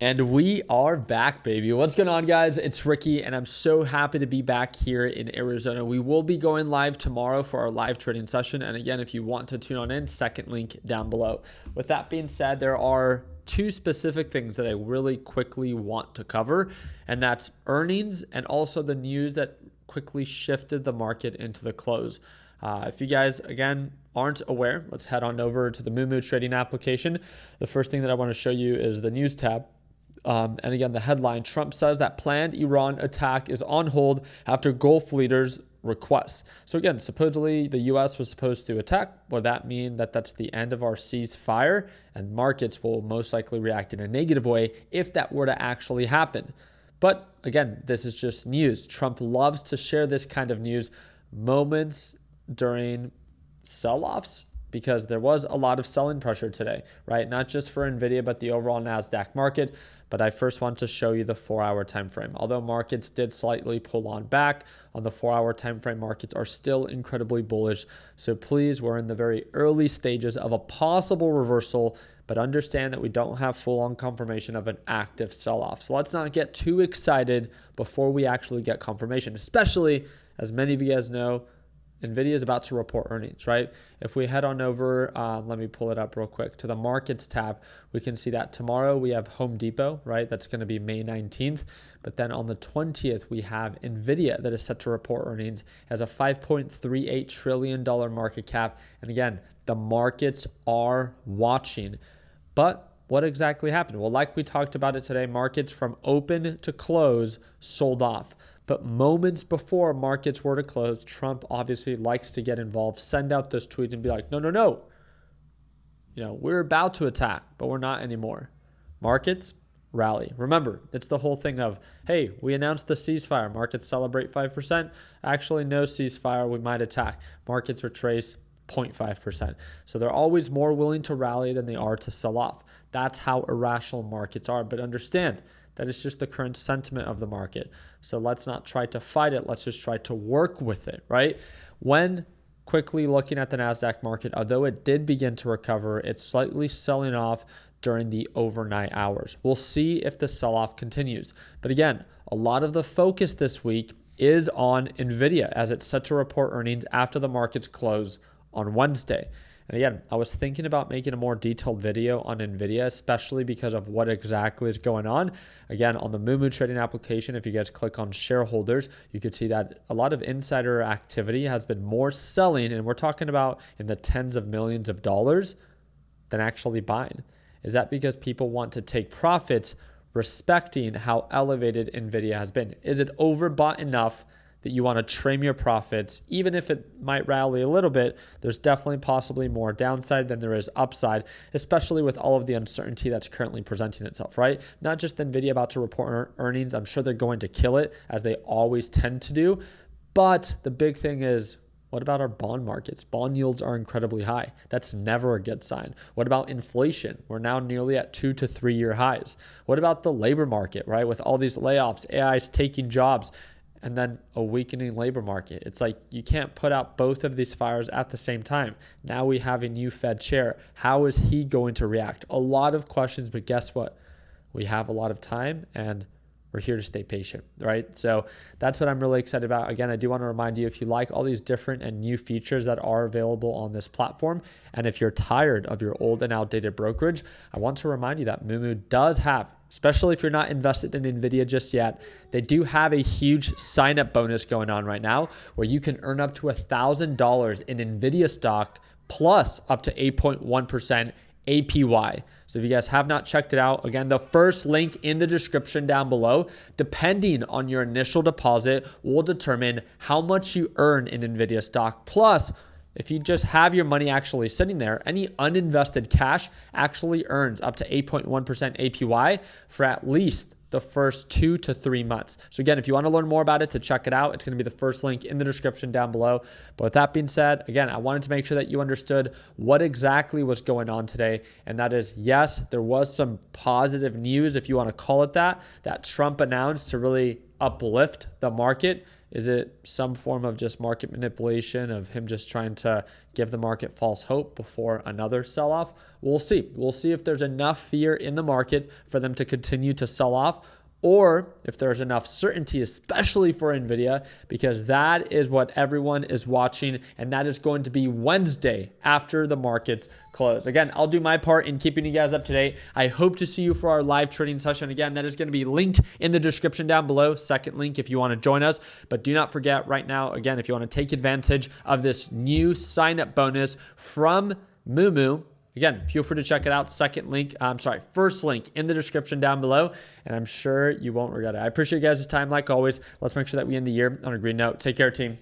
And we are back, baby. What's going on, guys? It's Ricky, and I'm so happy to be back here in Arizona. We will be going live tomorrow for our live trading session. And again, if you want to tune on in, second link down below. With that being said, there are two specific things that I really quickly want to cover, and that's earnings and also the news that quickly shifted the market into the close. If you guys, again, aren't aware, let's head on over to the Mumu trading application. The first thing that I want to show you is the news tab. And again, the headline, Trump says that planned Iran attack is on hold after Gulf leaders' requests. So again, supposedly the U.S. was supposed to attack. Would that mean that that's the end of our ceasefire? And markets will most likely react in a negative way if that were to actually happen. But again, this is just news. Trump loves to share this kind of news moments during sell-offs, because there was a lot of selling pressure today, right? Not just for Nvidia, but the overall NASDAQ market. But I first want to show you the 4-hour time frame. Although markets did slightly pull on back, on the 4-hour time frame, markets are still incredibly bullish. So please, we're in the very early stages of a possible reversal, but understand that we don't have full-on confirmation of an active sell-off. So let's not get too excited before we actually get confirmation, especially, as many of you guys know, Nvidia is about to report earnings, right? If we head on over, let me pull it up real quick, to the markets tab, we can see that tomorrow we have Home Depot, right? That's going to be May 19th. But then on the 20th, we have Nvidia that is set to report earnings, as a $5.38 trillion market cap. And again, the markets are watching. But what exactly happened? Well, like we talked about it today, markets from open to close sold off. But moments before markets were to close, Trump obviously likes to get involved, send out those tweets and be like, no. We're about to attack, but we're not anymore. Markets rally. Remember, it's the whole thing of, hey, we announced the ceasefire. Markets celebrate 5%. Actually, no ceasefire. We might attack. Markets retrace 0.5%. So they're always more willing to rally than they are to sell off. That's how irrational markets are. But understand, that is just the current sentiment of the market. So let's not try to fight it. Let's just try to work with it, right? When quickly looking at the NASDAQ market, although it did begin to recover, it's slightly selling off during the overnight hours. We'll see if the sell-off continues. But again, a lot of the focus this week is on Nvidia, as it's set to report earnings after the markets close on Wednesday. And again, I was thinking about making a more detailed video on Nvidia, especially because of what exactly is going on. Again, on the Mumu trading application, if you guys click on shareholders, you could see that a lot of insider activity has been more selling, and we're talking about in the tens of millions of dollars, than actually buying. Is that because people want to take profits, respecting how elevated Nvidia has been? Is it overbought enough that you want to trim your profits? Even if it might rally a little bit, there's definitely possibly more downside than there is upside, especially with all of the uncertainty that's currently presenting itself, right? Not just Nvidia about to report earnings. I'm sure they're going to kill it, as they always tend to do. But the big thing is, what about our bond markets? Bond yields are incredibly high. That's never a good sign. What about inflation? We're now nearly at 2 to 3 year highs. What about the labor market, right? With all these layoffs, AI is taking jobs, and then a weakening labor market. It's like you can't put out both of these fires at the same time. Now we have a new Fed chair. How is he going to react? A lot of questions, but guess what? We have a lot of time, and we're here to stay patient, right? So that's what I'm really excited about. Again, I do want to remind you, if you like all these different and new features that are available on this platform, and if you're tired of your old and outdated brokerage, I want to remind you that Mumu does have, especially if you're not invested in Nvidia just yet, they do have a huge sign-up bonus going on right now, where you can earn up to $1,000 in Nvidia stock plus up to 8.1% APY. So if you guys have not checked it out, again, the first link in the description down below, depending on your initial deposit, will determine how much you earn in Nvidia stock. Plus, if you just have your money actually sitting there, any uninvested cash actually earns up to 8.1% APY for at least the first 2 to 3 months. So again, if you want to learn more about it, to check it out, it's going to be the first link in the description down below. But with that being said, again, I wanted to make sure that you understood what exactly was going on today. And that is, yes, there was some positive news, if you want to call it that Trump announced to really uplift the market. Is it some form of just market manipulation of him just trying to give the market false hope before another sell-off? We'll see. We'll see if there's enough fear in the market for them to continue to sell off, or if there's enough certainty, especially for Nvidia, because that is what everyone is watching, and that is going to be Wednesday after the markets close. Again, I'll do my part in keeping you guys up to date. I hope to see you for our live trading session. Again, that is going to be linked in the description down below. Second link if you want to join us. But do not forget right now, again, if you want to take advantage of this new sign-up bonus from Mumu, again, feel free to check it out. First link in the description down below, and I'm sure you won't regret it. I appreciate you guys' time like always. Let's make sure that we end the year on a green note. Take care, team.